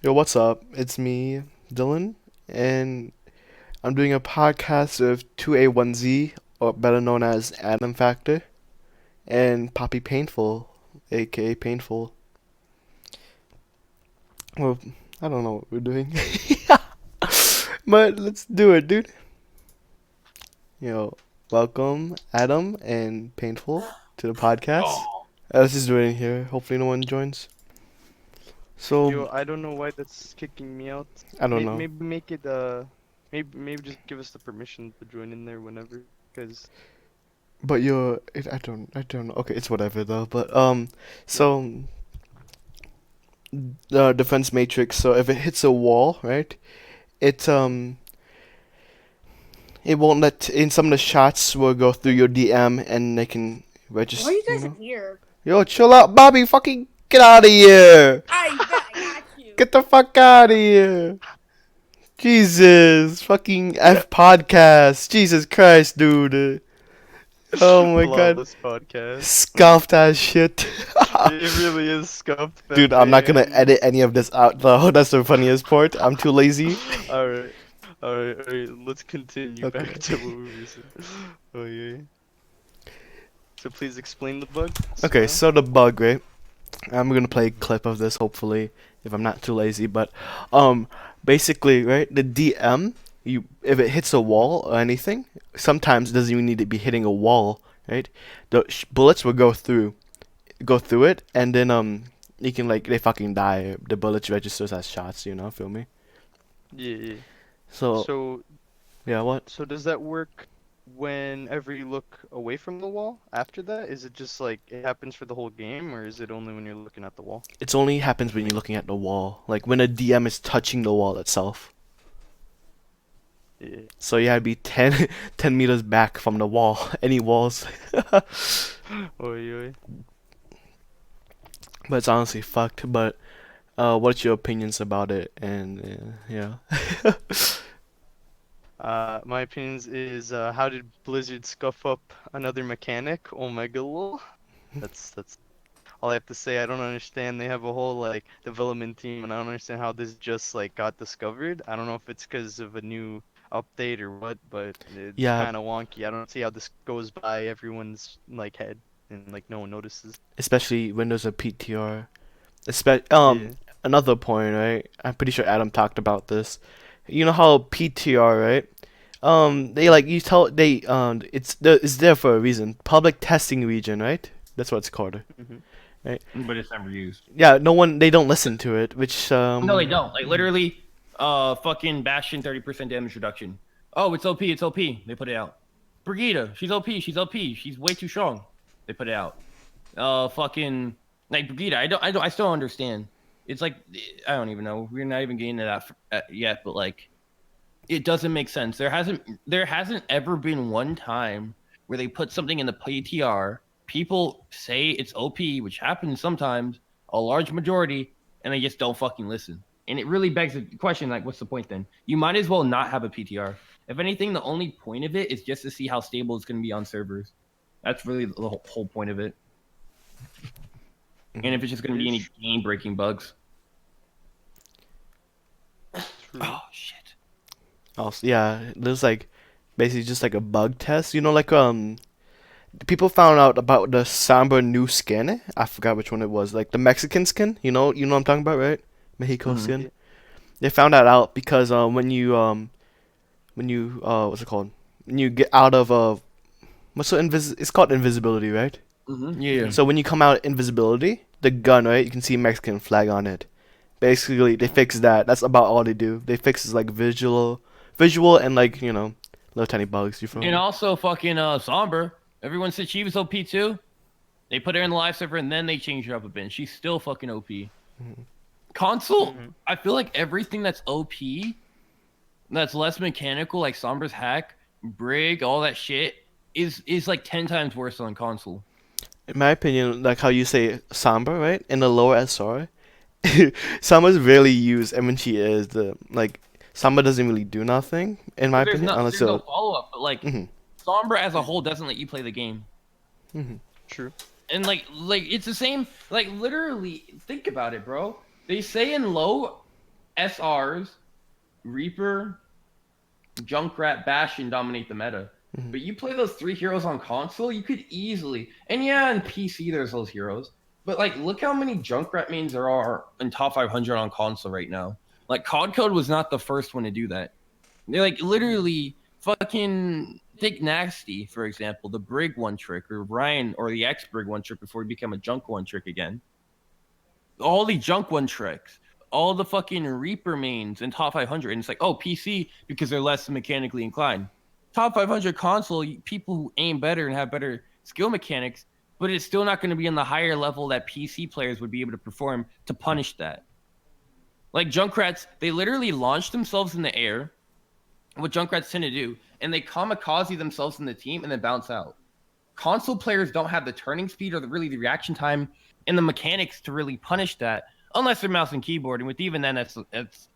Yo, what's up? It's me, Dylan, and I'm doing a podcast with 2A1Z, or better known as Adam Factor, and Poppy Painful, aka Painful. Well, I don't know what we're doing, but let's do it, dude. Yo, welcome, Adam and Painful, to the podcast. Oh, Let's just do it in here. Hopefully, no one joins. So, Yo, I don't know why that's kicking me out. I don't Maybe know. maybe make it maybe just give us the permission to join in there whenever, cause But I don't know. Okay, it's whatever though. But yeah. so the defense matrix. So if it hits a wall, right, it it won't let in some of the shots will go through your DM and they can Why are register. you guys in here? Yo, chill out, Bobby. Fucking get out of here. I bet I got you. Get the fuck out of here. Jesus, fucking F podcast. Jesus Christ, dude. Oh my god. Flawless podcast. Scuffed ass shit. It really is scuffed, Dude, I'm not Pepe, gonna and edit any of this out though. That's the funniest part. I'm too lazy. alright, alright. Let's continue Okay. back to what we were saying. Oh yeah. So please explain the bug. Okay, Smile. so the bug, right? I'm gonna play a clip of this hopefully if I'm not too lazy, but um basically, right, the DM, you if it hits a wall or anything, sometimes it doesn't even need to be hitting a wall, right? The bullets will go through it and then you can like they fucking die. The bullets registers as shots, feel me? Yeah, yeah. So, So yeah, what? So does that work whenever you look away from the wall after that? Is it just like it happens for the whole game, or is it only when you're looking at the wall? It's only happens when you're looking at the wall, like when a DM is touching the wall itself. Yeah. So you had to be 10, 10 meters back from the wall. Any walls. Oi, oi. But it's honestly fucked. But what's your opinions about it? And yeah. My opinions is how did Blizzard scuff up another mechanic? Oh my god, lol. That's all I have to say. I don't understand. They have a whole like development team, and I don't understand how this just like got discovered. I don't know if it's because of a new update or what, but it's Yeah, kind of wonky. I don't see how this goes by everyone's like head and like no one notices. especially when there's a PTR. Yeah. Another point, right? I'm pretty sure Adam talked about this. You know how PTR, right? They like you tell they it's there for a reason. Public testing region, right? That's what it's called, Hmm. right? but it's never used. Yeah, no one they don't listen to it, which No, they don't. Like literally, fucking Bastion 30% damage reduction. Oh, it's OP, it's OP. They put it out. Brigida, she's OP, she's OP, she's way too strong. They put it out. Fucking like Brigida, I still don't understand. It's like I don't even know. We're not even getting to that yet, but like it doesn't make sense. There hasn't ever been one time where they put something in the PTR. People say it's OP, which happens sometimes, a large majority, and they just don't fucking listen. And it really begs the question, like, what's the point then? You might as well not have a PTR. If anything, the only point of it is just to see how stable it's going to be on servers. That's really the whole point of it. And if it's just going to be any It's game-breaking bugs. true. Oh shit! also yeah, there's like basically just like a bug test. Like people found out about the Samba new skin. I forgot which one it was. Like the Mexican skin. You know what I'm talking about, right? Mexico Mhm. skin. Yeah. They found that out because when you what's it called? When you get out of it's called invisibility, right? Yeah. So when you come out invisibility, the gun, right? You can see Mexican flag on it. Basically, they fix that. That's about all they do. They fix like visual, and like little tiny bugs. You feel And me? also fucking Somber. Everyone said she was OP too. They put her in the live server and then they changed her up a bit. And she's still fucking OP. Console, Hmm. I feel like everything that's OP, that's less mechanical, like Somber's hack, Brig, all that shit, is like 10 times worse on console. In my opinion, like how you say Samba, right? In the lower SR, Samba's rarely used, and when she is, the like Samba doesn't really do nothing. In my But there's opinion, not unless there's no you. follow up. But like Mhm. Sombra as a whole doesn't let you play the game. Mhm. True. And like it's the same. Like literally, think about it, bro. They say in low SRs, Reaper, Junkrat, Bastion dominate the meta. Mhm. But you play those 3 heroes on console, you could easily. And yeah, in PC there's those heroes. But like, look how many Junkrat mains there are in top 500 on console right now. Like, COD Code was not the first one to do that. They're like literally fucking Thick Nasty, for example, the Brig one trick, or Ryan, or the X Brig one trick before he became a Junk one trick again. All the Junk one tricks, all the fucking Reaper mains in top 500, and it's like, oh, PC because they're less mechanically inclined. Top 500 console, people who aim better and have better skill mechanics, but it's still not going to be on the higher level that PC players would be able to perform to punish that. Like Junkrats, they literally launch themselves in the air, what Junkrats tend to do, and they kamikaze themselves in the team and then bounce out. Console players don't have the turning speed or really the reaction time and the mechanics to really punish that, unless they're mouse and keyboard. And with even then, that's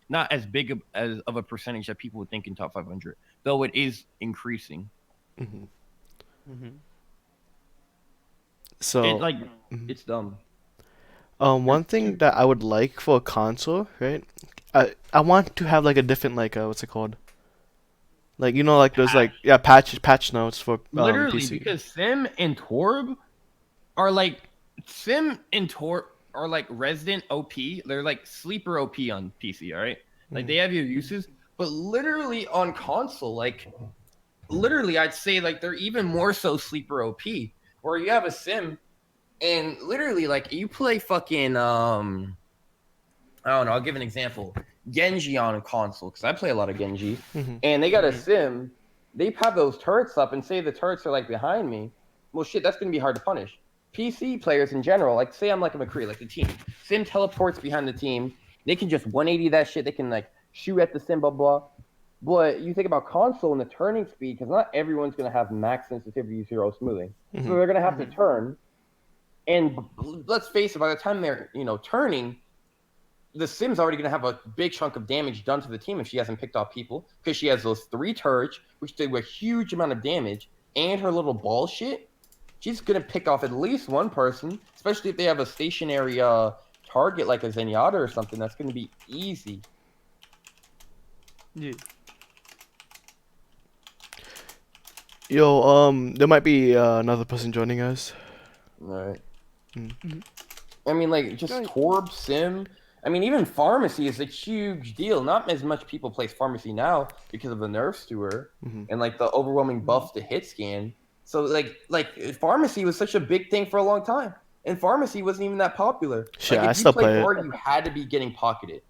not as big of a percentage that people would think in top 500, though it is increasing. Mhm. Mm-hmm. So, It like mhm. it's dumb. One thing that I would like for a console, right? I want to have like a different like what's it called? Like like those like patch notes for Literally, PC. because Sim and Torb are like Sim and Torb are like resident OP. They're like sleeper OP on PC. All right, like they have your uses, but literally on console, like literally, I'd say like they're even more so sleeper OP. Where you have a Sim, and literally like you play fucking I don't know. I'll give an example. Genji on a console because I play a lot of Genji, Mhm. and they got a Sim. They have those turrets up and say the turrets are like behind me. Well, shit, that's gonna be hard to punish. PC players in general, like say I'm like a McCree, like the team. Sim teleports behind the team. They can just 180 that shit. They can like shoot at the Sim, blah blah. But you think about console and the turning speed, because not everyone's gonna have max sensitivity to zero smoothing, so Mhm. they're gonna have to turn. And let's face it, by the time they're turning, the Sim's already going to have a big chunk of damage done to the team if she hasn't picked off people, because she has those 3 turrets, which do a huge amount of damage, and her little ball shit. She's going to pick off at least one person, especially if they have a stationary target like a Zenyatta or something. That's going to be easy. Yeah. Yo, there might be another person joining us. All right. Mm. I mean, like, just Right. Torb, Sim. I mean, even Pharmacy is a huge deal. Not as much people play Pharmacy now because of the nerfs to her Mhm. and, like, the overwhelming buff to hit scan. So, like Pharmacy was such a big thing for a long time. And Pharmacy wasn't even that popular. Shit, Like, I if you still played play it. Bard, you had to be getting pocketed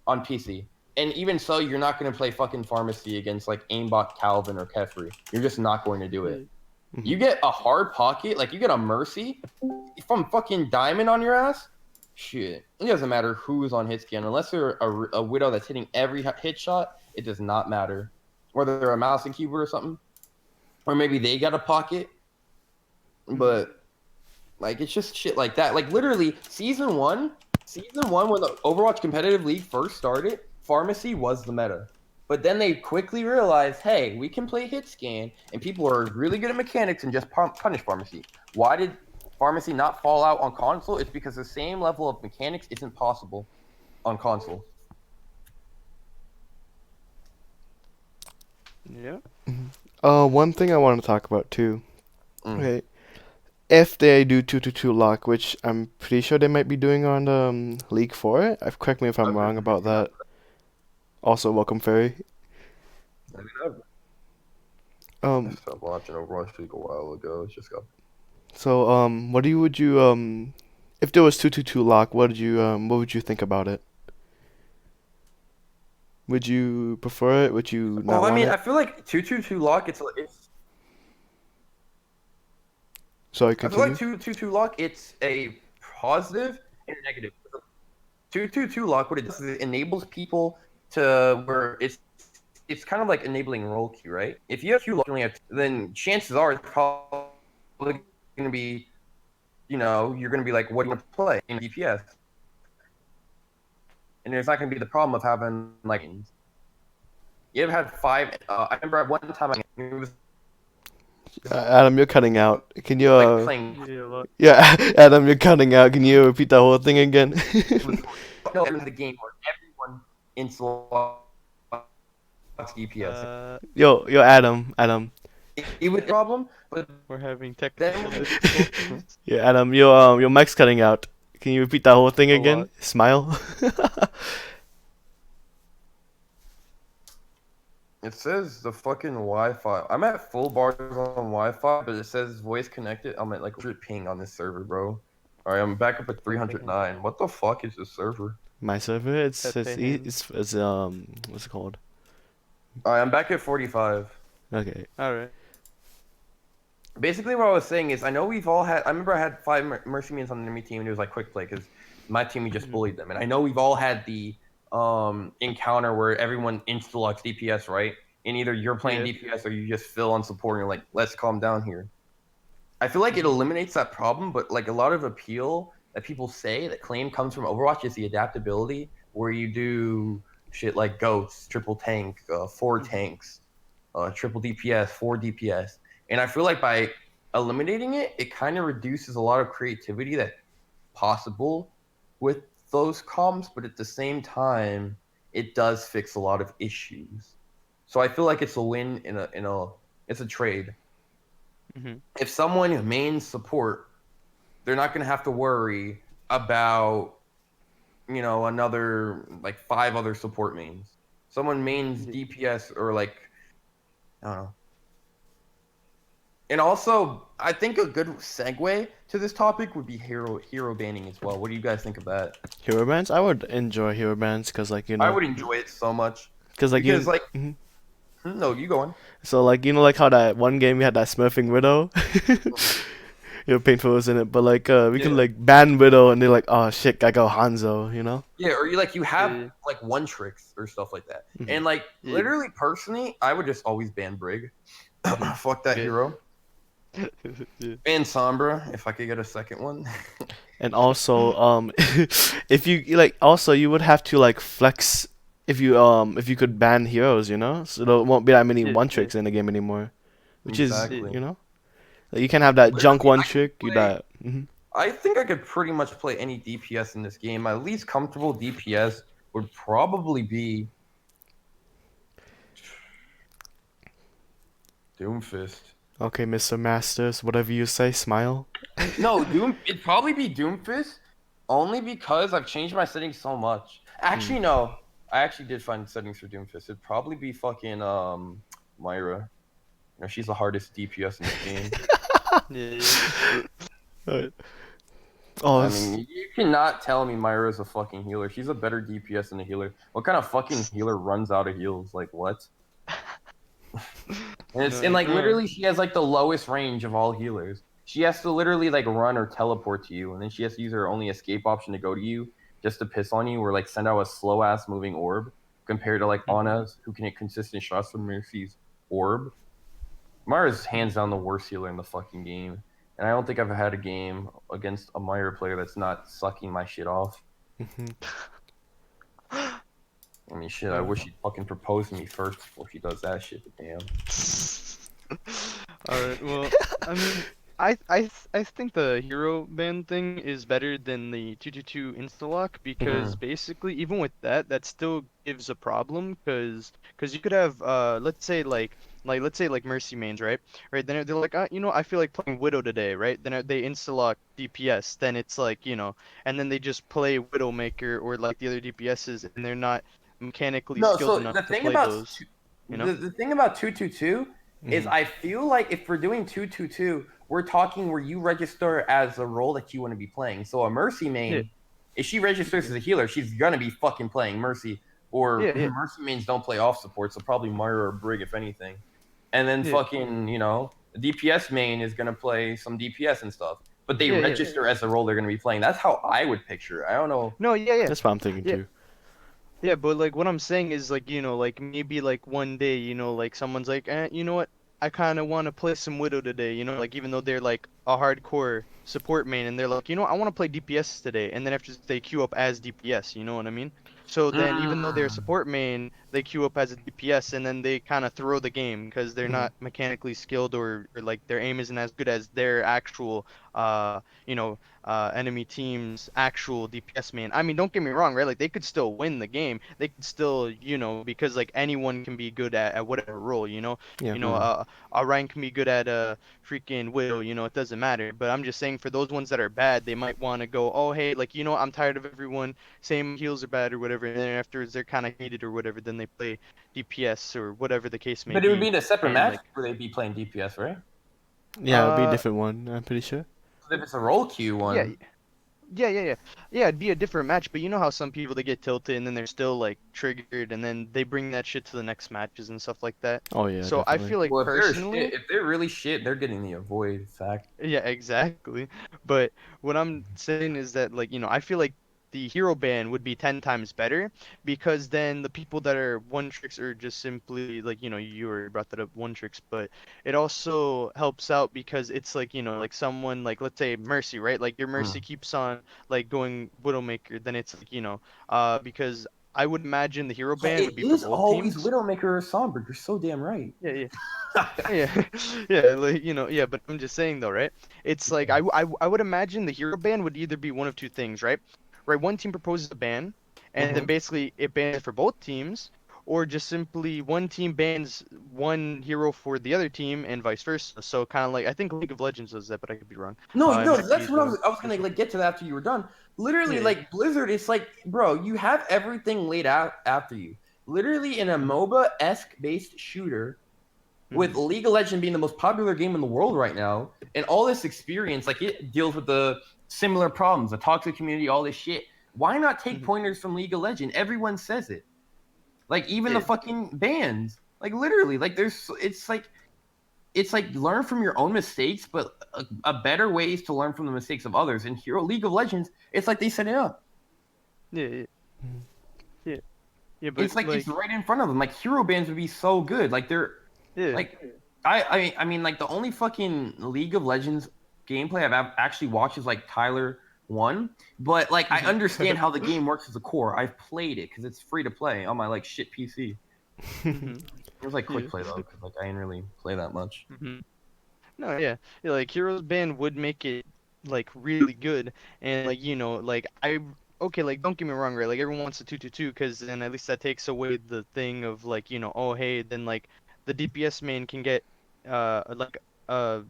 on PC. And even so, you're not going to play fucking Pharmacy against, like, aimbot Calvin or Kefri. You're just not going to do it. Mhm. You get a hard pocket, like, you get a Mercy from fucking Diamond on your ass, shit. It doesn't matter who's on hit scan. Unless they're a Widow that's hitting every hit shot, it does not matter. Whether they're a mouse and keyboard or something. Or maybe they got a pocket. But, like, it's just shit like that. Like, literally, Season 1, when the Overwatch Competitive League first started, Pharmacy was the meta. But then they quickly realized, hey, we can play hit scan, and people are really good at mechanics and just punish Pharmacy. Why did Pharmacy not fall out on console? It's because the same level of mechanics isn't possible on console. Yeah. One thing I want to talk about too. Mm. Okay, if they do 2-2 lock, which I'm pretty sure they might be doing on League 4. Correct me if I'm Okay. wrong about that. Also, welcome Ferry. I stopped watching Overwatch League a while ago. It's just got. So would you if there was 2-2 lock, what would you think about it? Would you prefer it? Would you not Well, I want mean, it? I feel like 2-2-2 lock. Sorry, I feel like continue. 2-2-2 lock. It's a positive and a negative. 2-2-2 lock. What it does is it enables people to where it's kind of like enabling role queue, right? If you have queue lock, then chances are it's probably going to be, you're going to be like, what do you want to play in DPS? And there's not going to be the problem of having like. You ever had 5? I remember at one time it was Adam, you're cutting out. Can you like playing. Yeah. Look. Yeah, Adam, you're cutting out. Can you repeat that whole thing again? No, it was the game where everyone Install DPS. Yo, Adam. It would problem, but We're having then technical when difficulties Yeah, Adam, your mic's cutting out. Can you repeat that whole thing a again? lot. Smile. it says the fucking Wi-Fi. I'm at full bars on Wi-Fi, but it says voice connected. I'm at like 100 ping on this server, bro. All right, I'm back up at 309. What the fuck is this server? My server, Pepe hands. it's what's it called? All right, I'm back at 45. Okay. All right. Basically, what I was saying is, I know we've all had. I remember I had 5 Mercy Minions on the enemy team, and it was like quick play because my team we just bullied them. And I know we've all had the encounter where everyone insta locks DPS, right? And either you're playing Yeah. DPS or you just fill on support, and you're like, let's calm down here. I feel like it eliminates that problem, but like a lot of appeal that people say that claim comes from Overwatch is the adaptability, where you do shit like goats, triple tank, 4 tanks, triple DPS, 4 DPS, and I feel like by eliminating it, it kind of reduces a lot of creativity that possible with those comms, but at the same time, it does fix a lot of issues. So I feel like it's a win in a it's a trade. Mhm. If someone mains support, they're not gonna have to worry about another like 5 other support mains. Someone mains Yeah. DPS or like I don't know. And also, I think a good segue to this topic would be hero banning as well. What do you guys think of that? Hero bands? I would enjoy hero bands because like I would enjoy it so much because like because like mhm. no, you go on. So like like how that one game we had that smurfing widow. Painful was in it, but like we could Yeah. like ban widow and they're like, oh shit, I go Hanzo. Yeah, or you have Yeah. like one tricks or stuff like that. Mhm. And like Yeah. literally personally, I would just always ban Brig. Mhm. Fuck that Yeah. hero. Yeah. And Sombra, if I could get a second one. And also, if you like, also you would have to like flex if you could ban heroes, so there won't be that many Yeah. one Yeah. tricks in the game anymore, which is Exactly. like you can have that junk Literally, one I could trick. You play. die. I think I could pretty much play any DPS in this game. My least comfortable DPS would probably be Doomfist. Okay, Mr. Masters, whatever you say, smile. No, it'd probably be Doomfist, only because I've changed my settings so much. Actually, no. I actually did find settings for Doomfist. It'd probably be fucking Myra. She's the hardest DPS in this game. Yeah. Uh, oh, I mean, you cannot tell me Myra is a fucking healer. She's a better DPS than a healer. What kind of fucking healer runs out of heals? Like what? And like literally, she has like the lowest range of all healers. She has to literally like run or teleport to you, and then she has to use her only escape option to go to you just to piss on you, or like send out a slow ass moving orb. Compared to like Anna's, who can hit consistent shots from Mercy's orb. Myra's hands down the worst healer in the fucking game, and I don't think I've had a game against a Myra player that's not sucking my shit off. I mean, shit. I wish she'd fucking propose to me first before she does that shit. But damn. All right. Well, I mean, I think the hero ban thing is better than the 222 insta-lock because basically even with that, that still gives a problem because you could have let's say let's say like Mercy mains, right? Right, then they're like, I feel like playing Widow today, right? Then they insta-lock DPS, then it's like, and then they just play Widowmaker or like the other DPSs and they're not mechanically No, skilled so enough the to thing play about those, the thing about 222 is I feel like if we're doing 222, we're talking where you register as a role that you want to be playing. So a Mercy main, Yeah. if she registers as a healer, she's gonna be fucking playing Mercy. Or Yeah. Mercy mains don't play off support, so probably Myra or Brig if anything. And then Yeah. fucking, the DPS main is gonna play some DPS and stuff. But they Yeah, yeah. register as the role they're gonna be playing. That's how I would picture it. I don't know. No, yeah. That's what I'm thinking Yeah. too. Yeah, but like what I'm saying is like, like maybe like one day, like someone's like, you know what? I kind of want to play some Widow today, like even though they're like a hardcore support main and they're like, I want to play DPS today. And then after they queue up as DPS, you know what I mean? So then even though they're a support main, they queue up as a DPS and then they kind of throw the game because they're not mechanically skilled or like their aim isn't as good as their actual enemy team's actual DPS main. I mean, don't get me wrong, right? Like they could still win the game. They could still, because like anyone can be good at whatever role, Yeah. Ryan can be good at a freaking Widow, it doesn't matter. But I'm just saying for those ones that are bad, they might want to go, oh hey, like I'm tired of everyone saying heals are bad or whatever, and then afterwards they're kind of hated or whatever, then they play DPS or whatever the case may But it would be be, in a separate and match like where they'd be playing DPS, right? Yeah, it'd be a uh different one. I'm pretty sure. So if it's a role queue yeah. one, Yeah, it'd be a different match, but you know how some people they get tilted and then they're still like triggered and then they bring that shit to the next matches and stuff like that. Oh yeah, So I definitely. feel like well, personally, if they're really shit, they're getting the avoid fact. yeah, exactly. But what I'm saying is that like, I feel like the hero ban would be 10 times better because then the people that are one tricks or just simply like, you already brought that up one tricks, but it also helps out because it's like, like someone like let's say Mercy, right? Like your Mercy Mm. keeps on like going Widowmaker, then it's like, because I would imagine the hero Yeah, ban would it be for is both always teams. Widowmaker or Somber. You're so damn right. Yeah, yeah. Yeah, yeah, like yeah, but I'm just saying though, right? It's like I would imagine the hero ban would either be one of two things, right? Right, one team proposes a ban, and then Hmm. basically it bans for both teams, or just simply one team bans one hero for the other team and vice versa. So kind of like I think League of Legends does that, but I could be wrong. No, It no, might be that's what the I was gonna person. like get to that after you were done. Literally, Yeah, like Blizzard, it's like, bro, you have everything laid out after you. Literally in a MOBA-esque based shooter, with mm-hmm. League of Legends being the most popular game in the world right now, and all this experience, like it deals with the similar problems, the toxic community, all this shit. Why not take Mm-hmm. pointers from League of Legends? Everyone says it. Like even the Yeah, fucking bands. Like literally, like it's like learn from your own mistakes, but a better way is to learn from the mistakes of others. In Hero League of Legends, it's like they set it up. yeah, yeah, yeah, yeah, but It's like it's like right in front of them. Like hero bands would be so good. Like they're yeah. like I mean like the only fucking League of Legends gameplay actually watched is like Tyler one, but like I understand how the game works as a core. I've played it because it's free to play on my like shit PC. Mm-hmm. It was like quick Yeah. play though, because like I didn't really play that much. Mm-hmm. No, yeah. Yeah, like Heroes Band would make it like really good and like like I okay, like don't get me wrong, right? Like everyone wants a 2-2-2 because then at least that takes away the thing of like, oh hey, then like the DPS main can get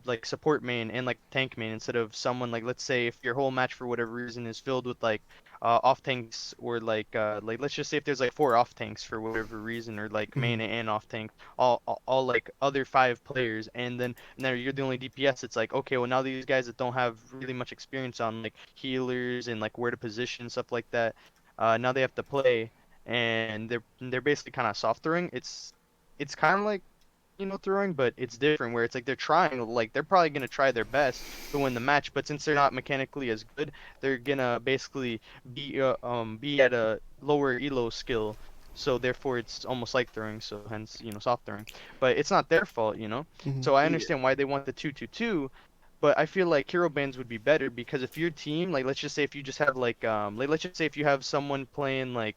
like support main and like tank main instead of someone like let's say if your whole match for whatever reason is filled with like off tanks or like let's just say if there's like four off tanks for whatever reason or like main and off tank all like other five players and then you're the only DPS. It's like, okay, well now these guys that don't have really much experience on like healers and like where to position stuff like that, now they have to play, and they're basically kind of soft throwing. It's kind of like throwing, but it's different where it's like they're trying, like they're probably gonna try their best to win the match, but since they're not mechanically as good, they're gonna basically be at a lower elo skill. So therefore, it's almost like throwing. So hence, soft throwing. But it's not their fault. Mhm. So I Yeah. understand why they want the 2-2-2, but I feel like hero bans would be better because if your team, like let's just say if you just have like let's just say if you have someone playing like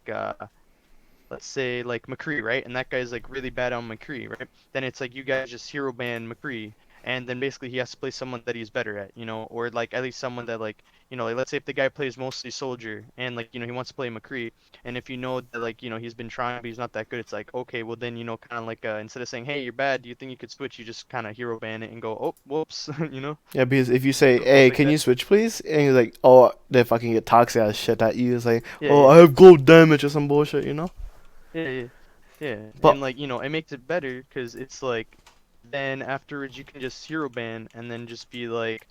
let's say like McCree, right? And that guy's like really bad on McCree, right? Then it's like you guys just hero ban McCree, and then basically he has to play someone that he's better at, or like at least someone that like, like let's say if the guy plays mostly soldier and like he wants to play McCree, and if you know that like he's been trying but he's not that good, it's like okay, well then kind of like instead of saying hey you're bad, do you think you could switch? You just kind of hero ban it and go oh whoops, Yeah, because if you say, stuff "Hey, like can that. you switch, please?" and you're like, "Oh," they fucking get toxic ass shit at you. It's like, Yeah, "Oh, yeah. I have gold damage" or some bullshit. Yeah, yeah, yeah. But And like, it makes it better because it's like then afterwards you can just hero ban and then just be like,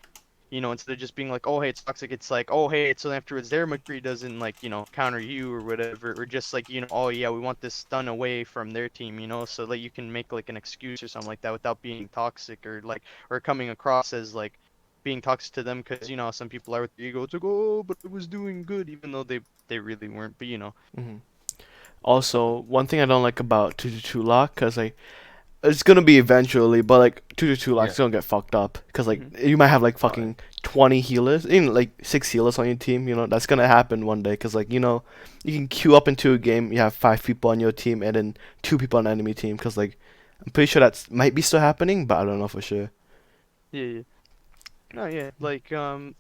instead of just being like, oh hey, it's toxic, it's like, oh hey, so afterwards their McCree doesn't like, counter you or whatever, or just like, oh yeah, we want this stun away from their team, so that you can make like an excuse or something like that without being toxic or like or coming across as like being toxic to them because some people are with their ego. It's like, oh, but it was doing good even though they really weren't, but mhm. stuff like Also, one thing I don't like about 222 lock, cause like it's gonna be eventually, but like 222 Yeah. lock's gonna get fucked up, cause like Mhm. you might have like Oh, yeah. fucking 20 healers, even like 6 healers on your team. That's gonna happen one day, cause like you can queue up into a game, you have 5 people on your team and then 2 people on the enemy team, cause like I'm pretty sure that's might be still happening, but I don't know for sure. Yeah, yeah. No, yeah, like I'm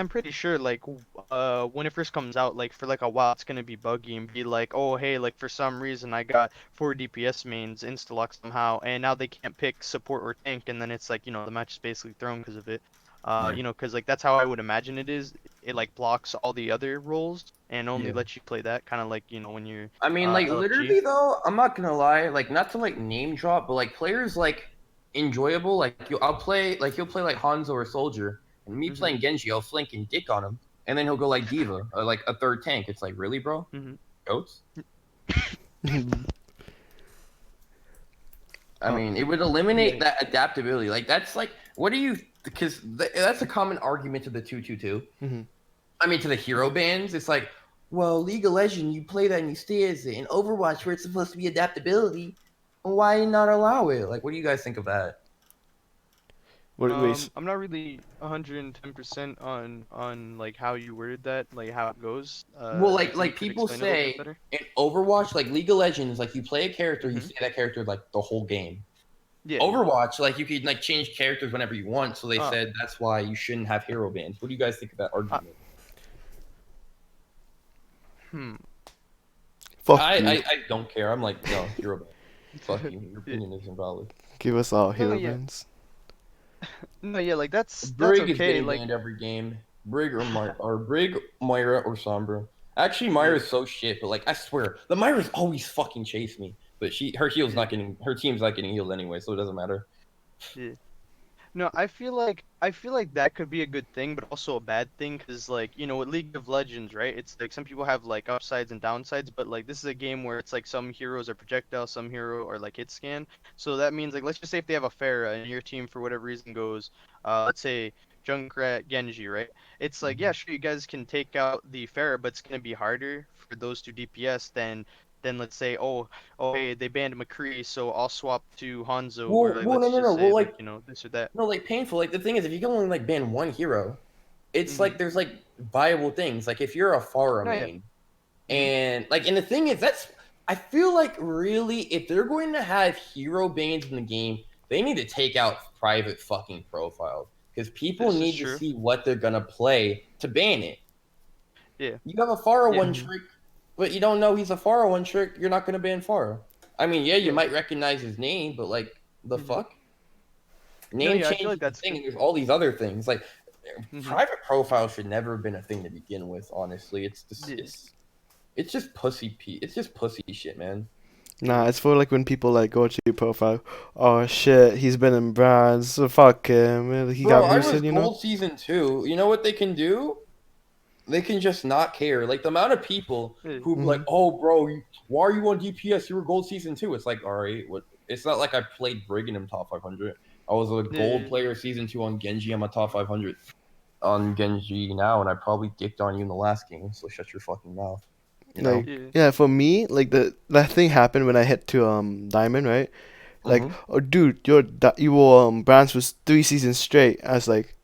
pretty sure when it first comes out, like for like a while it's gonna be buggy and be like, oh hey, like for some reason I got 4 DPS mains insta-lock somehow, and now they can't pick support or tank, and then it's like, the match is basically thrown because of it. Yeah. Because like that's how I would imagine it is. It like blocks all the other roles and only Yeah. lets you play that, kind of like when you're I mean, like LFG. literally though, I'm not gonna lie, like not to like name drop, but like players like enjoyable. Like I'll play like he'll play like Hanzo or Soldier, and me Mhm. playing Genji, I'll flank and dick on him, and then he'll go like Diva or like a third tank. It's like really, bro, Mhm. goats. I uh, mean, it would Yeah. eliminate that adaptability. Like that's like, what do you? Because that's a common argument to the 222. mhm. I mean, to the hero bans, it's like, well, League of Legends, you play that and you stay as it. In Overwatch, where it's supposed to be adaptability, why not allow it? Like, what do you guys think of that? Wait. I'm not really 110% on like how you worded that, like how it goes. Well, Do you think you like could people explain it a little bit say better? in Overwatch, like League of Legends, like you play a character, you Mm-hmm. stay that character like the whole game. Yeah, yeah. Overwatch, like you could like change characters whenever you want, so they Uh, said that's why you shouldn't have hero bans. What do you guys think of that uh, argument? hmm. Fuck I, I, you. I don't care. I'm like, no, hero ban. Fuck you. Your Yeah. opinion is invalid. Give us all No, hero yeah. bans. No, yeah, like that's Brig is okay. getting Like, banned every game. Brig or Brig, Myra or Sombra. Actually, yeah, Myra's so shit, but like I swear, the Myra's always fucking chase me. But her heal's yeah, not getting her team's not getting healed anyway, so it doesn't matter. yeah. No, I feel like that could be a good thing, but also a bad thing, because like with League of Legends, right? It's like some people have like upsides and downsides, but like this is a game where it's like some heroes are projectile, some hero are like hit scan. So that means like let's just say if they have a Pharah and your team for whatever reason goes, let's say Junkrat Genji, right? It's like yeah, sure you guys can take out the Pharah, but it's gonna be harder for those two DPS than let's say oh hey they banned McCree, so I'll swap to Hanzo, or like No, let's no, no. just Well, say like like this or that. no, like painful. Like the thing is, if you can only like ban one hero, it's Mm-hmm. like there's like viable things. Like if you're a Pharah No, yeah. main, Mm-hmm. and the thing is, that's I feel like really if they're going to have hero bans in the game, they need to take out private fucking profiles because people This is need to true. see what they're gonna play to ban it. Yeah. You have a Pharah Yeah. one Mhm. trick, but you don't know he's a Pharah one trick. You're not gonna ban Pharah. I mean, yeah, you Yeah. might recognize his name, but like the Mm-hmm. fuck, No, name yeah, I feel change like is the that's thing, good. and there's all these other things like Mm-hmm. private profiles should never have been a thing to begin with. Honestly, Yeah. it's just it's just pussy shit, man. Nah, it's for like when people like go to your profile. Oh shit, he's been in brands. So fuck him. He Bro, got I was boosted, you know. gold season 2. You know what they can do? They can just not care. Like the amount of people Yeah. who be like, Mhm. "Oh, bro, why are you on DPS? You were gold season 2." It's like, all right, what? It's not like I played Brig in him top 500. I was a gold Yeah. player season 2 on Genji. I'm a top 500 on Genji now, and I probably dicked on you in the last game. So shut your fucking mouth. You Like know. Yeah. yeah, for me, like that thing happened when I hit to diamond, right? Like, Mm-hmm. oh dude, you were brands for 3 seasons straight. I was like,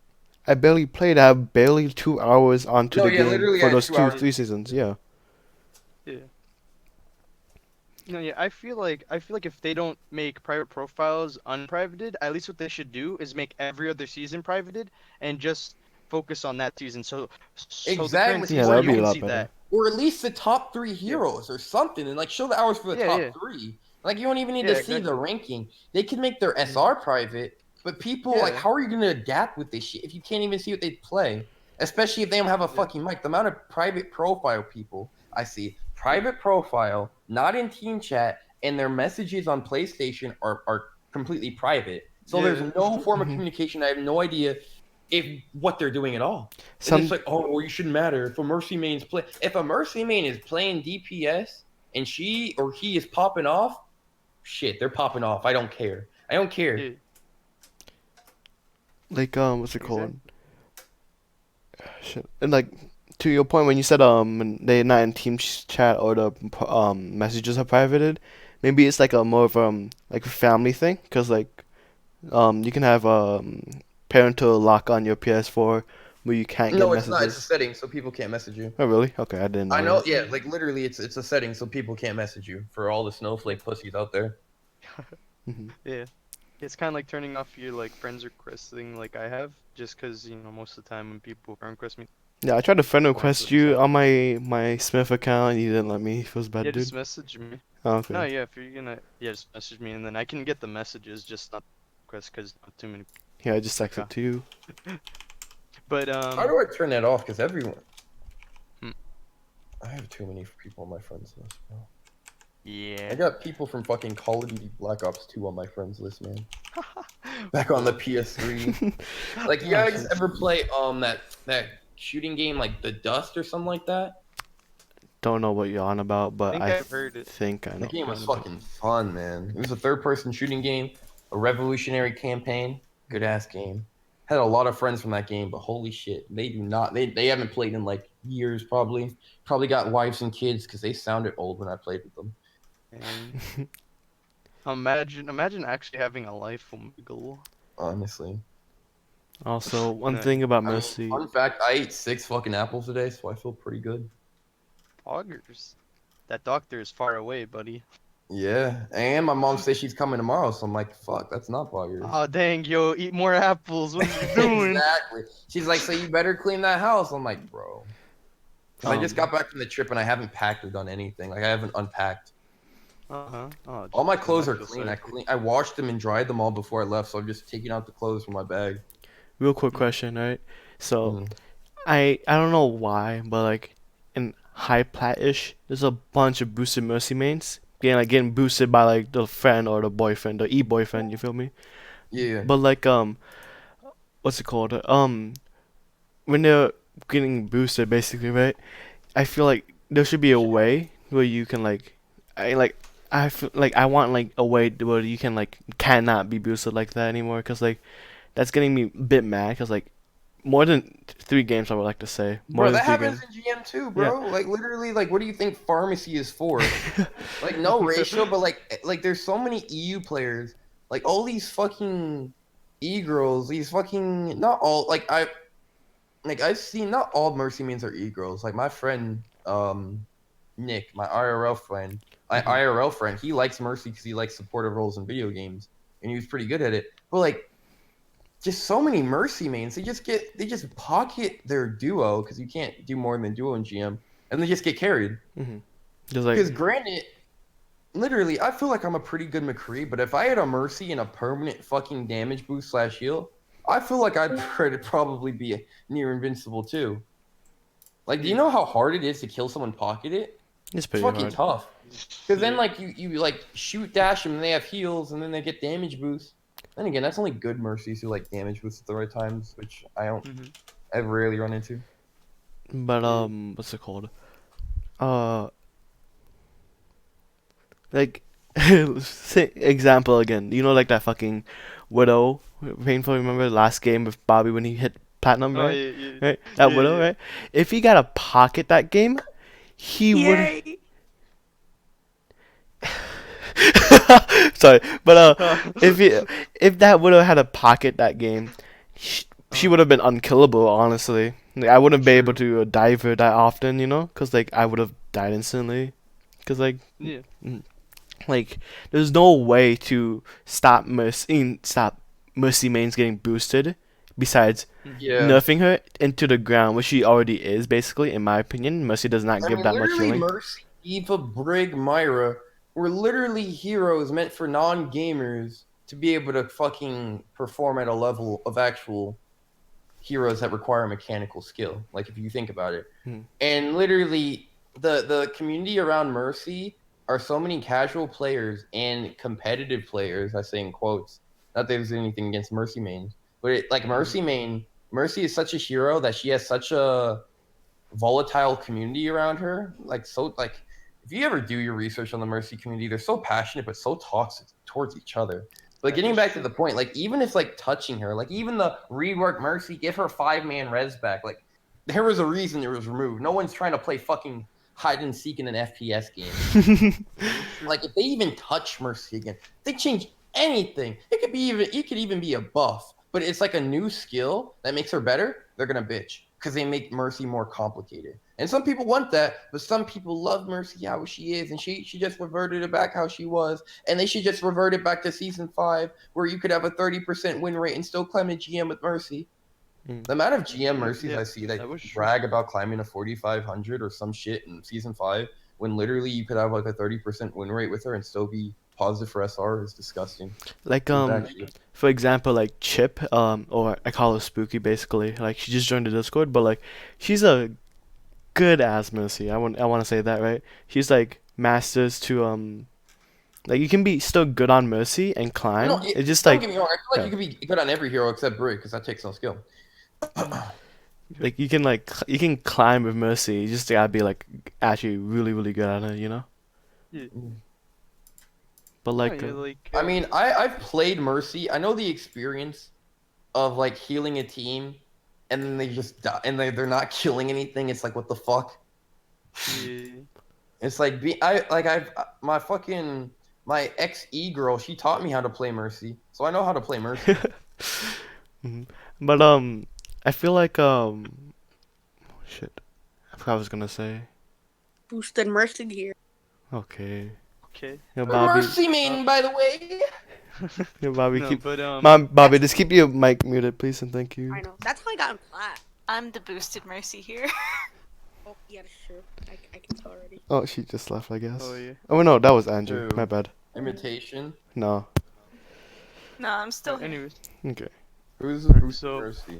I barely played. I have barely 2 hours onto No, the yeah, game literally, for I had those two two hours. three seasons. Yeah. Yeah. No, yeah, I feel like if they don't make private profiles unprivated, at least what they should do is make every other season privated and just focus on that season. So the current Exactly, Yeah, season that would you be a can lot see better. that. or at least the top 3 Yeah. heroes or something, and like show the hours for the Yeah, top yeah. 3. Like you don't even need Yeah, to see the exactly. ranking. They can make their Hmm. SR private, but people like, Yeah. how are you going to adapt with this shit if you can't even see what they play? Especially if they don't have a Yeah. fucking mic. The amount of private profile people I see, private profile, not in team chat, and their messages on PlayStation are completely private. So there's Yeah. no form of Hmm. communication. I have no idea if what they're doing at all. And it's Some like, oh, well, you shouldn't matter if a Mercy main's play. If a Mercy main is playing DPS and she or he is popping off, shit, they're popping off. I don't care. I don't care. Yeah. like what's it called? Exactly. Shit. And like to your point when you said when they're not in team chat or the messages are privated, maybe it's like a more of like a family thing, cause like you can have parental lock on your PS4 where you can't get No, it's not. It's a messages. setting so people can't message you. Oh really? Okay, I didn't I know know. that. Yeah, like literally, it's a setting so people can't message you for all the snowflake pussies out there. Hmm. Yeah. It's kind of like turning off your like friends requesting like I have, just because most of the time when people friend request me, Yeah, I tried to friend I want request to you accept. on my Smith account. You didn't let me. Feels Yeah, bad, just dude. message me. Oh, No, okay. yeah, if you're gonna, yeah, just message me, and then I can get the messages, just not requests, because not too many. Yeah, I just Okay. texted to you. But How do I turn that off? Because everyone. hmm, I have too many people on my friends list, bro. I yeah. got people from fucking Call of Duty Black Ops 2 on my friends list, man. Back on the Bullshit. PS3. Like, you Oh guys shit. ever play that shooting game like The Dust or something like that? Don't know what you're on about, I but think I I've heard it. think I know That what game you're was on about. fucking fun, man. It was a third-person shooting game, a revolutionary campaign, good ass game. Had a lot of friends from that game, but holy shit, they do not. They haven't played in like years, probably. Probably got wives and kids because they sounded old when I played with them. And imagine actually having a life, Omegle. Honestly, Also, one No, thing about I mean, Mercy. fun fact: I ate 6 fucking apples today, so I feel pretty good. poggers. That doctor is far away, buddy. Yeah, and my mom says she's coming tomorrow, so I'm like, fuck, that's not poggers. Oh dang, yo, eat more apples. What are you doing? Exactly. She's like, so you better clean that house. I'm like, bro, because I just got back from the trip and I haven't packed or done anything. Like I haven't unpacked. Uh-huh. Oh, All my damn, I clothes are feel clean. sorry for you. I washed them and dried them all before I left, so I'm just taking out the clothes from my bag. Real quick Hmm. question, right? So Mm. I don't know why, but like in high plat-ish, there's a bunch of boosted Mercy mains getting boosted by like the friend or the boyfriend, the e-boyfriend. You feel me? Yeah. But like what's it called? When they're getting boosted, basically, right? I feel like there should be a way where you can I like I feel like I want like a way where you can cannot be boosted like that anymore, cause like that's getting me a bit mad, cause like more than 3 games I would like to say more Bro, than that three happens games. in GM too, Yeah. bro. Like literally, like what do you think pharmacy is for? Like no ratio, but like there's so many EU players, like all these fucking e-girls, these fucking not all I've seen not all Mercy mains are e-girls. Like my friend Nick, my IRL friend, Hmm. he likes Mercy because he likes supportive roles in video games, and he was pretty good at it. But like just so many Mercy mains, they just pocket their duo because you can't do more than duo in GM, and they just get carried. Hmm. Just like Because granted, literally, I feel like I'm a pretty good McCree, but if I had a Mercy and a permanent fucking damage boost slash heal, I feel like I'd probably be near invincible too. Like, do you Yeah. know how hard it is to kill someone pocket it? it's It's pretty fucking hard. tough. Because then Yeah. like you like shoot dash them and they have heals and then they get damage boost. Then again, that's only good mercies who like damage boost at the right times, which Hmm. I rarely run into. But Yeah. what's it called? Uh, like say example again. You know, like that fucking Widow, painful. Remember the last game with Bobby when he hit platinum, Oh right? yeah, yeah, Right, that yeah, Widow, yeah. right? If he got a pocket that game, he would. Yay! Sorry, but Uh, if that Widow had a pocket that game, she uh, would have been unkillable. Honestly, like, I wouldn't be able true. to dive her that often, you know, cause like I would have died instantly. Cause Yeah. mm, like there's no way to stop Mercy mains getting boosted, besides Hmm. Yeah. nerfing her into the ground, which she already is basically. In my opinion, Mercy does not I give mean, that much literally, healing. Mercy, Eva, Brig, Myra were literally heroes meant for non-gamers to be able to fucking perform at a level of actual heroes that require mechanical skill. Like if you think about it, Hmm. and literally the community around Mercy are so many casual players and competitive players. I say in quotes. Not that there's anything against Mercy main, but like Hmm. Mercy is such a hero that she has such a volatile community around her. Like if you ever do your research on the Mercy community, they're so passionate but so toxic towards each other. But That getting is back to true. the point, like even if like touching her, like even the rework Mercy, give her 5-man res back. Like there was a reason it was removed. No one's trying to play fucking hide and seek in an FPS game. That is true. Like if they even touch Mercy again, they change anything. It could even be a buff, but it's like a new skill that makes her better. They're gonna bitch because they make Mercy more complicated. And some people want that, but some people love Mercy how she is, and she just reverted it back how she was, and they should just revert it back to season 5, where you could have a 30% win rate and still climb a GM with Mercy. Mm. The amount of GM Mercies Yeah, I see that that was true. brag about climbing a 4,500 or some shit in season 5, when literally you could have like a 30% win rate with her and still be positive for SR is disgusting. Like It's actually for example, like Chip, or I call her Spooky basically. Like she just joined the Discord, but like she's a good ass Mercy. I want to say that, right? She's like masters to like you can be still good on Mercy and climb. no, It's just don't like get me wrong. I feel like yeah. you could be good on every hero except Brick because that takes no skill. Like you can you can climb with Mercy. You just gotta be like actually really good at it, you know. Yeah. But No, like yeah, like, I mean, I've played Mercy. I know the experience of like healing a team, and then they just die, and they're not killing anything. It's like what the fuck. yeah. It's like I've my ex girl. She taught me how to play Mercy, so I know how to play Mercy. Mhm. But I feel like shit. I forgot what I was gonna say. Boosted Mercy here. Okay. Okay. Yo, The Bobby. Mercy main, by the way. Yo, Bobby, No, keep. but Bobby, just keep your mic muted, please, and thank you. I know. That's how I got in plat. I'm the boosted Mercy here. Oh, yeah, that's true. I can tell already. Oh, she just left, I guess. Oh yeah. Oh no, that was Andrew. Who? My bad. Imitation. No. No, I'm still here. Anyways, Okay. Who's the boosted So- Mercy?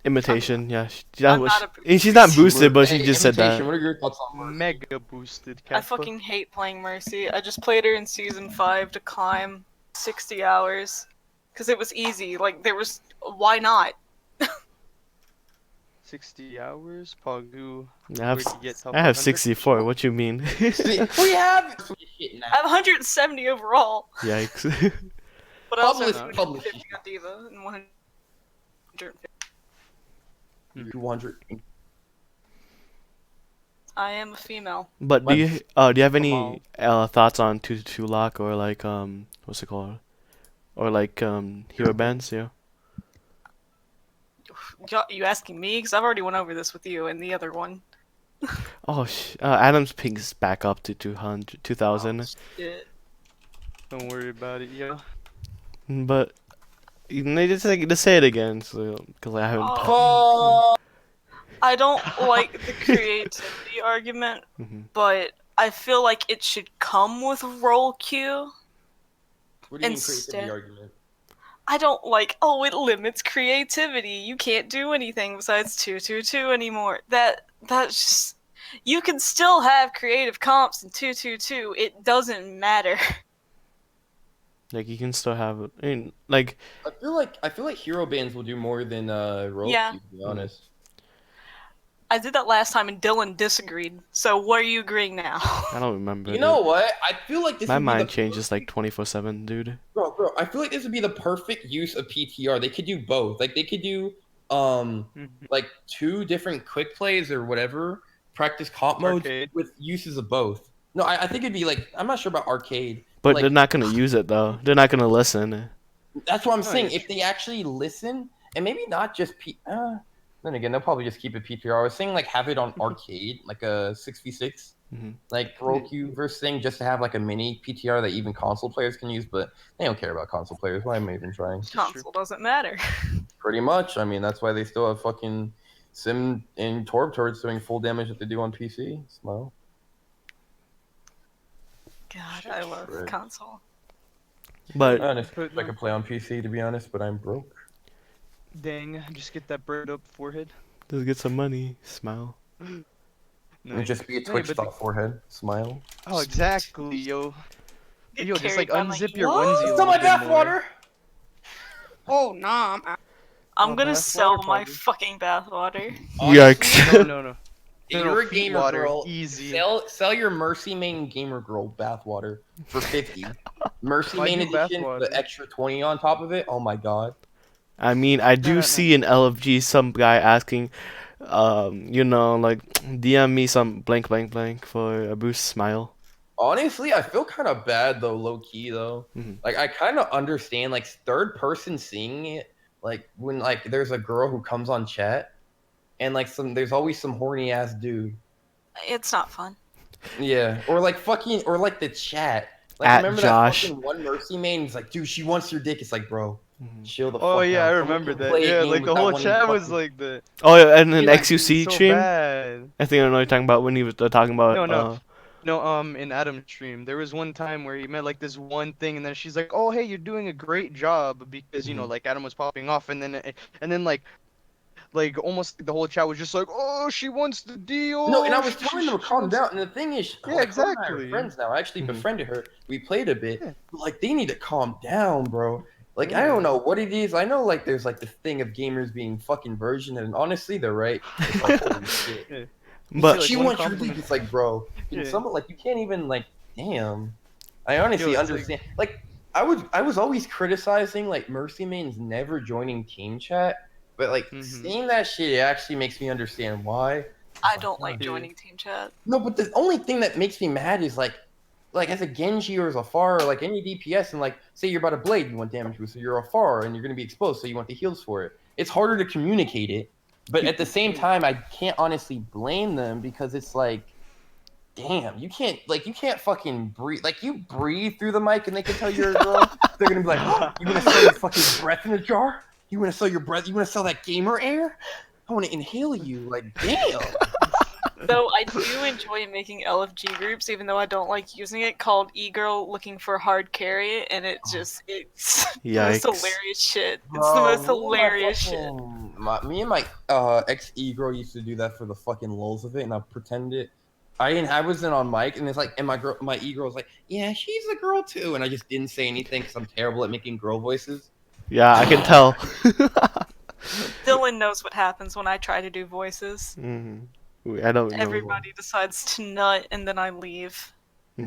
Imitation. Yeah. I'm not a And she's not boosted. boosted, but she Hey, just said Imitation, that. what are your thoughts on Mercy? mega boosted. I Kappa. fucking hate playing Mercy. I just played her in season 5 to climb 60 hours. Because it was easy. Like, there was. Why not? 60 hours. Pagu. I have, Where'd you get top I have 100? 64. What you mean? See, we have shit now. I have 170 overall. Yikes. But I also have Publish- 250 on Diva and 150. 200. I am a female. But do you have any Kamal. thoughts on 222 lock or like what's it called? Or like hero bands, yeah. You asking me? Because I've already went over this with you and the other one. Oh Adam's ping's back up to 200 2000. Shit. Don't worry about it, yo. But you know, just say it again, so because I haven't. Oh. I don't like the creativity argument, Mhm. but I feel like it should come with roll queue. What do you mean Instead- creativity argument? I don't like, oh, it limits creativity. You can't do anything besides 222 anymore. That's just. You can still have creative comps in 222. It doesn't matter. Like you can still have, I mean, like I feel like hero bands will do more than rope. Yeah. To be honest. I did that last time and Dylan disagreed. So what are you agreeing now? I don't remember. You dude. know what? I feel like this My would be mind the changes like 24/7, dude. bro. I feel like this would be the perfect use of PTR. They could do both. Like they could do like 2 different quick plays or whatever practice comp modes Arcade. with uses of both. No, I think it'd be like I'm not sure about arcade. But like, they're not gonna use it though. They're not gonna listen. That's what I'm No, saying. it's If they actually listen, and maybe not just then again, they'll probably just keep it PTR. I was saying like have it on arcade, like a 6v6, Mhm. like roll queue versus thing, just to have like a mini PTR that even console players can use. But they don't care about console players. Why am I even trying? Console doesn't matter. Pretty much. I mean, that's why they still have fucking Sim and Torb turrets doing full damage that they do on PC. Smile. God, I love Right. console. But Honest, I could play on PC to be honest, but I'm broke. Dang, just get that bread up forehead. just get some money. Smile. No. And just be a No, Twitch but thought forehead. Smile. Oh, exactly, yo. Get Yo, just carried like by my unzip your What? onesie a Still little my bit more. bathwater. Oh, nah, I'm out. I'm Oh, gonna bathwater sell my probably. fucking bathwater. Yikes. No, no, no. If No, you're a feet gamer water, girl, easy. sell your Mercy main gamer girl bathwater for 50. Mercy Why main do edition, bathwater? the extra 20 on top of it. Oh my god. I mean, I No, do no. see in LFG some guy asking, you know, like DM me some blank blank blank for a boost. Smile. Honestly, I feel kind of bad though, low key though. Mhm. Like I kind of understand like third person seeing it, like when like there's a girl who comes on chat, and like there's always some horny ass dude It's not fun. Yeah, or like fucking, or like the chat. Like At remember Josh. that fucking one Mercy main? He's like, dude, she wants your dick. It's like, bro, chill the Oh fuck yeah, out. I Someone remember can that. play a Yeah, game like the without whole wanting chat was fucking- like the. Oh yeah, and then He, like, XUC so stream. bad. I think I know what you're talking about when he was talking about. No. No, in Adam's stream, there was one time where he met like this one thing, and then she's like, "Oh, hey, you're doing a great job," because Mhm. like Adam was popping off, and then like almost the whole chat was just like, "Oh, she wants the deal." No, and I was telling them to calm down. And the thing is, Yeah, like, her and I are exactly. friends now. I actually Mhm. befriended her. We played a bit. Yeah. But, like, they need to calm down, bro. Like, I Yeah. don't know what it is. I know, like, there's like this thing of gamers being fucking virgin, and honestly, they're right. It's like, holy shit. Yeah. But like, She one wants your dick. compliment. It's like, bro, can Yeah. someone like you can't even like, damn. I honestly Yo, it's like- understand. Like, I was always criticizing like Mercy Main's never joining team chat, but like Mhm. seeing that shit, it actually makes me understand why. I don't like Yeah. joining team chat. No, but the only thing that makes me mad is like as a Genji or as a Pharah or like any DPS, and like say you're about to blade, you want damage boost, so you're a Pharah and you're gonna be exposed, so you want the heals for it. It's harder to communicate it, but at the same time, I can't honestly blame them because it's like, damn, you can't fucking breathe. Like you breathe through the mic and they can tell you're a girl. They're gonna be like, oh, you wanna sell your fucking breath in a jar? You wanna sell your breath? You wanna sell that gamer air? I wanna inhale you. Like, damn. Though I do enjoy making LFG groups, even though I don't like using it, called e-girl looking for hard carry, and it's the most Yikes. hilarious shit. It's the most hilarious shit. Me and my ex e-girl used to do that for the fucking lulz of it, and I pretended I wasn't on mic, and it's like, and my e-girl was like, yeah, she's a girl too, and I just didn't say anything because I'm terrible at making girl voices. yeah, I can tell. Dylan knows what happens when I try to do voices. Mhm. I don't know. Everybody decides to nut, and then I leave.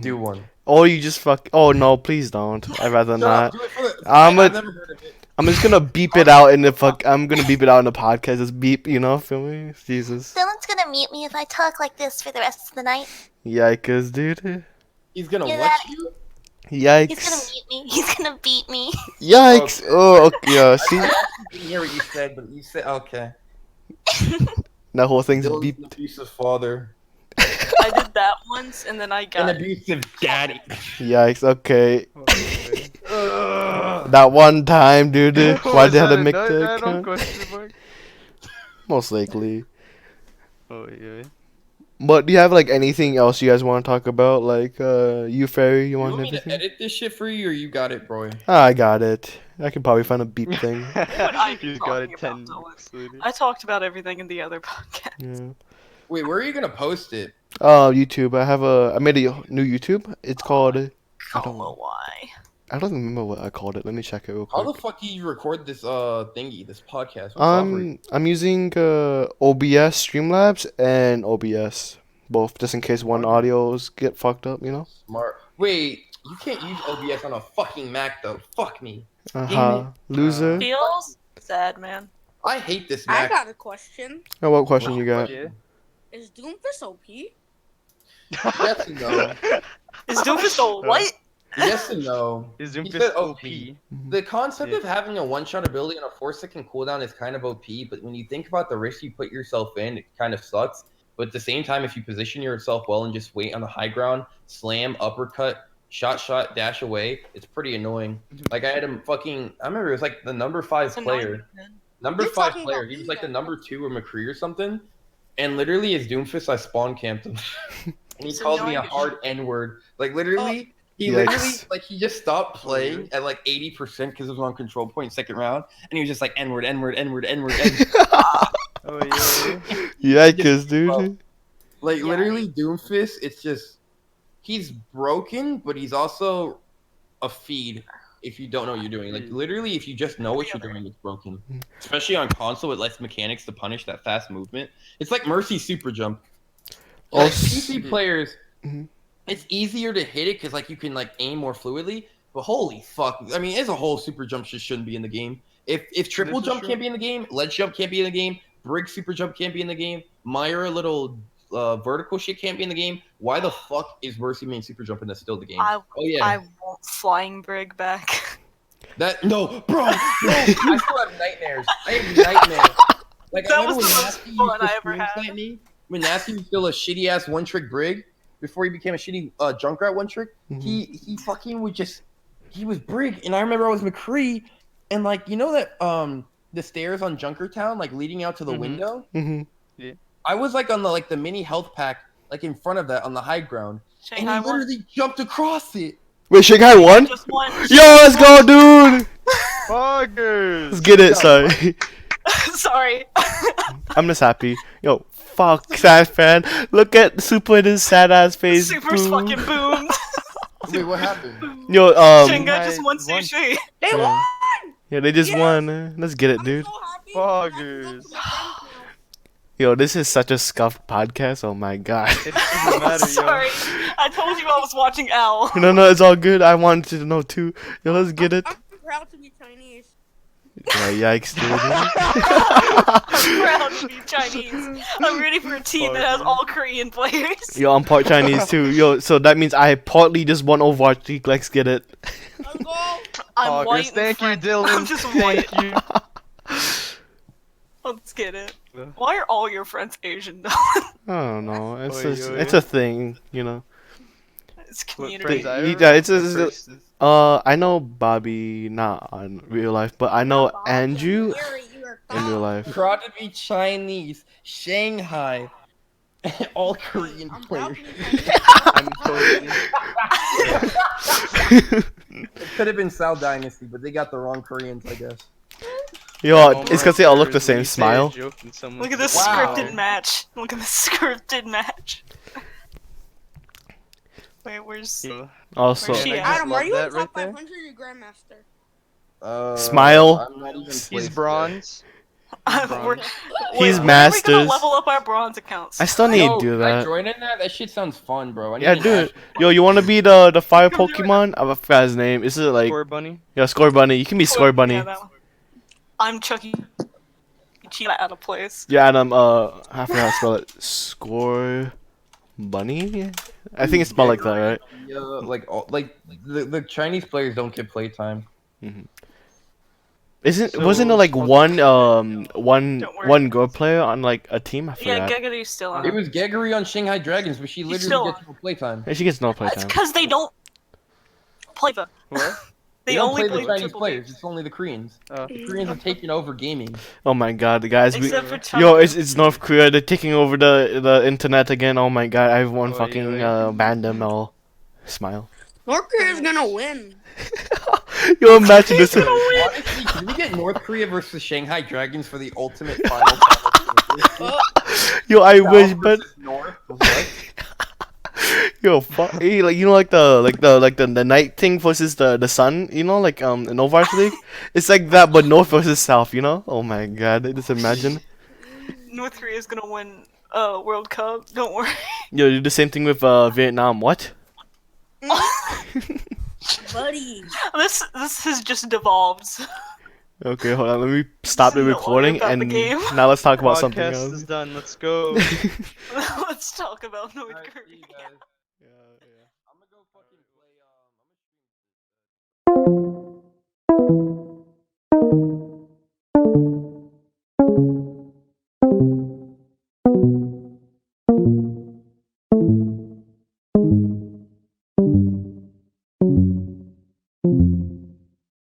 Do one. Or you just fuck. Oh no, please don't. I'd rather Shut up, not. do it for the. I'm I've a- never heard of it. I'm just gonna beep it out in the fuck. I'm gonna beep it out in the podcast. Just beep, you know? Feel me? Jesus. Dylan's gonna mute me if I talk like this for the rest of the night. Yikes, dude. He's gonna Yeah, what that- you? Yikes. He's gonna mute me. He's gonna beat me. Yikes. Oh, okay. Yeah. See, I actually didn't hear what you said, but you said okay. that whole thing's Dylan's beep. an abusive father. I did that once, and then I An got abusive daddy. Yikes. Okay. Ugh. That one time, dude. Why'd they have to make that the on account? question mark? Most likely. Oh yeah. But do you have like anything else you guys want to talk about? Like, you fairy, you You want want me to everything? edit this shit for you, or you got it, bro? Ah, I got it. I can probably find a beep thing. I be He's got it talking 10 about, minutes later. I talked about everything in the other podcast. Yeah. Wait, where are you gonna post it? YouTube. I made a new YouTube. It's called. I Don't don't know why. I don't remember what I called it. Let me check it real How quick. the fuck do you record this this podcast? What software you- I'm using OBS Streamlabs and OBS both, just in case one audios get fucked up. You know. Smart. Wait, you can't use OBS on a fucking Mac though. Fuck me. Loser. Feels sad, man. I hate this I Mac. got a question. Oh, what question you got? Yeah. Is Doomfist OP? Yes and no. Is Doofus a what? Yes and no. Is He Doomfist said OP? The concept Yeah. of having a one-shot ability on a 4-second cooldown is kind of OP, but when you think about the risk you put yourself in, it kind of sucks. But at the same time, if you position yourself well and just wait on the high ground, slam, uppercut, shot, dash away, it's pretty annoying. Like I had him fucking. I remember it was like the number 5 It's player. annoying, man. Number You're 5 talking player. about He was me like the then. number 2 or McCree or something. And literally, as Doomfist, I spawn camped him. And he It's called me a annoying. hard N-word. Like literally, he Yikes. literally like he just stopped playing at like 80% because it was on control point second round, and he was just like N-word, N-word, N-word, N-word, N-word. Oh yeah. Yikes, dude. Like Yeah. literally, Doomfist. It's just he's broken, but he's also a feed. If you don't know what you're doing, like literally, if you just know what you're doing, it's broken. Especially on console, it lets mechanics to punish that fast movement. It's like Mercy super jump. Oh, Like PC players, Mhm. it's easier to hit it because like you can like aim more fluidly. But holy fuck! I mean, as a whole, super jump just shouldn't be in the game. If triple This is jump true. can't be in the game, ledge jump can't be in the game, Brig super jump can't be in the game, Myra little vertical shit can't be in the game. Why the fuck is Mercy main super jump in still the game? I Oh yeah, I want flying brig back. that no, bro, I still have nightmares. I have nightmares. Like That I remember was when the most Nasty fun used to I ever stream had. snipe me. when Nasty was still a shitty ass one trick brig before he became a shitty Junkrat one trick. He fucking would just he was brig, and I remember I was McCree, and like you know that the stairs on Junkertown like leading out to the window. I was like on the mini health pack like in front of that on the high ground, and Shanghai he literally jumped across it. Wait, Shanghai won? Just won. Yo, let's go, dude! Buggers. Let's get it, sorry. Sorry. I'm just happy. Yo, fuck, sad fan. Look at Super in his sad ass face. Super's Boom. fucking boomed. Wait, what happened? Yo, Shanghai just won won. sushi. They Yeah. won! Yeah, they just Yes! won. Let's get it, I'm dude. so happy. I can go Buggers. to my friends now. Yo, this is such a scuffed podcast. Oh my god. It doesn't matter, yo. Sorry. I told you I was watching Owl. No, it's all good. I wanted to know too. Yo, let's get it. I'm proud to be Chinese. Yeah, yikes, dude. I'm proud to be Chinese. I'm ready for a team that has all Korean players. Yo, I'm part Chinese too. Yo, so that means I partly just won Overwatch League. Let's get it. Let's go. I'm Buggers. white. and Thank you, French. Dylan. I'm just white. Thank you. Let's get it. Yeah. Why are all your friends Asian? I don't know. It's Oi, just, oi. it's a thing, you know. It's What community. friends I Yeah, it's the a- first is- I know Bobby not on real life, but I know Andrew in real life. Proud to be Chinese, Shanghai, all Korean I'm proud players. to be Chinese. I'm totally. It could have been South Dynasty, but they got the wrong Koreans, I guess. Yo, it's because they all look the same. Smile. Look at this Wow. scripted match. Look at this scripted match. Wait, where's... Also, Where's she at? Adam, are you in that top right there? 500 or Grandmaster? Smile. I'm not even He's placed bronze. We're- bronze. wait, He's when masters. Are we gonna level up our bronze accounts? I still need to do I that. join in that? That shit sounds fun, bro. I need Yeah, an do it. Ash- Yo, you wanna be the fire Come do it. Pokemon? I forgot his name. Is it like Score bunny. yeah, Score Bunny? You can be Score Bunny. Yeah, that one. I'm Chucky. Cheetah out of place. Yeah, Adam. I forgot how to spell it. Score Bunny. I think it's spelled like that, right? Yeah, like the Chinese players don't get playtime. Wasn't it like one Don't worry. one Go player on like a team? I Yeah, forgot. Gegadu's still on. It was Geggery on Shanghai Dragons, but she He's literally still gets on. no playtime. Yeah, she gets no That's playtime. because they don't play the. What? They don't only play the play Chinese triple players. Bs. It's only the Koreans. Oh. The Koreans have taken over gaming. Oh my god, the guys. Except for China. Yo, it's North Korea. They're taking over the internet again. Oh my god, everyone Oh, fucking yeah. banned them all. Smile. North Korea's gonna win. Yo, imagine this. Honestly, can we get North Korea versus Shanghai Dragons for the ultimate final? Yo, I South wish, but versus North. What? yo, fuck, hey, like you know, like the night thing versus the sun. You know, like in Overwatch League, it's like that, but North versus South. You know? Oh my god, just imagine. North Korea's gonna win World Cup. Don't worry. Yo, do the same thing with Vietnam. What? Buddy. This has just devolved. Okay, hold on. Let me stop the No longer recording about the and game. now let's talk about something Podcast else. is done. Let's go. Let's talk about North Alright, see Korea. you guys. Yeah.